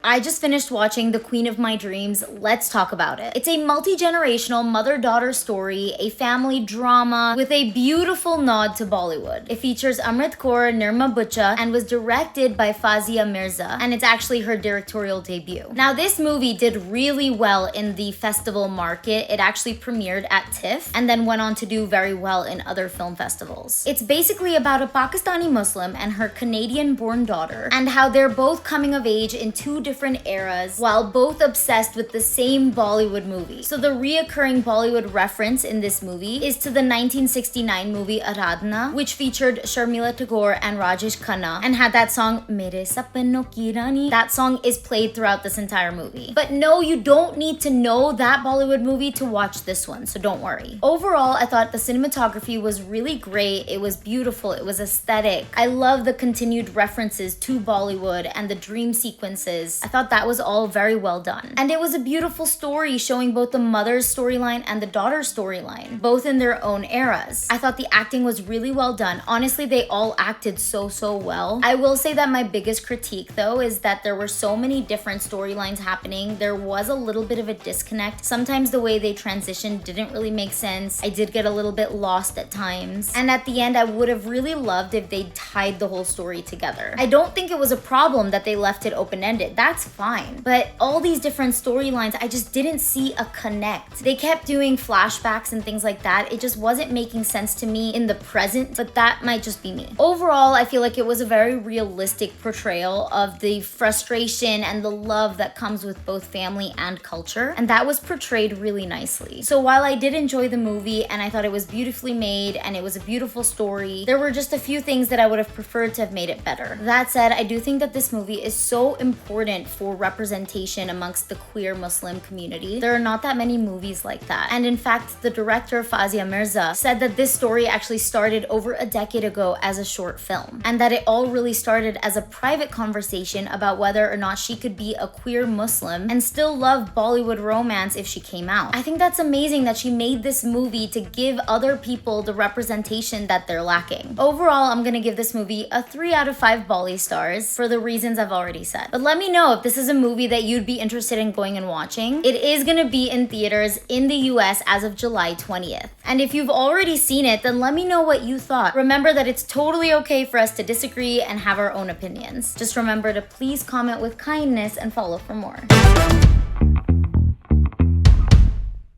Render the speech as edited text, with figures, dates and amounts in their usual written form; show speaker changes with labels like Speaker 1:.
Speaker 1: I just finished watching The Queen of My Dreams. Let's talk about it. It's a multi-generational mother-daughter story, a family drama with a beautiful nod to Bollywood. It features Amrit Kaur Nimra Bucha and was directed by Fawzia Mirza, and it's actually her directorial debut. Now, this movie did really well in the festival market. It actually premiered at TIFF and then went on to do very well in other film festivals. It's basically about a Pakistani Muslim and her Canadian-born daughter and how they're both coming of age in two different eras while both obsessed with the same Bollywood movie. So the reoccurring Bollywood reference in this movie is to the 1969 movie Aradhana, which featured Sharmila Tagore and Rajesh Khanna and had that song Mere Sapno Ki Rani. That song is played throughout this entire movie. But no, you don't need to know that Bollywood movie to watch this one, so don't worry. Overall, I thought the cinematography was really great. It was beautiful. It was aesthetic. I love the continued references to Bollywood and the dream sequences. I thought that was all very well done. And it was a beautiful story showing both the mother's storyline and the daughter's storyline, both in their own eras. I thought the acting was really well done. Honestly, they all acted so well. I will say that my biggest critique though is that there were so many different storylines happening. There was a little bit of a disconnect. Sometimes the way they transitioned didn't really make sense. I did get a little bit lost at times. And at the end, I would have really loved if they tied the whole story together. I don't think it was a problem that they left it open-ended. That's fine. But all these different storylines, I just didn't see a connect. They kept doing flashbacks and things like that. It just wasn't making sense to me in the present, but that might just be me. Overall, I feel like it was a very realistic portrayal of the frustration and the love that comes with both family and culture, and that was portrayed really nicely. So while I did enjoy the movie and I thought it was beautifully made and it was a beautiful story, there were just a few things that I would have preferred to have made it better. That said, I do think that this movie is so important for representation amongst the queer Muslim community. There are not that many movies like that. And in fact, the director Fawzia Mirza said that this story actually started over a decade ago as a short film, and that it all really started as a private conversation about whether or not she could be a queer Muslim and still love Bollywood romance if she came out. I think that's amazing that she made this movie to give other people the representation that they're lacking. Overall, I'm gonna give this movie a 3 out of 5 Bollystars for the reasons I've already said. But let me know if this is a movie that you'd be interested in going and watching. It is gonna be in theaters in the US as of July 20th. And if you've already seen it, then let me know what you thought. Remember that it's totally okay for us to disagree and have our own opinions. Just remember to please comment with kindness and follow for more.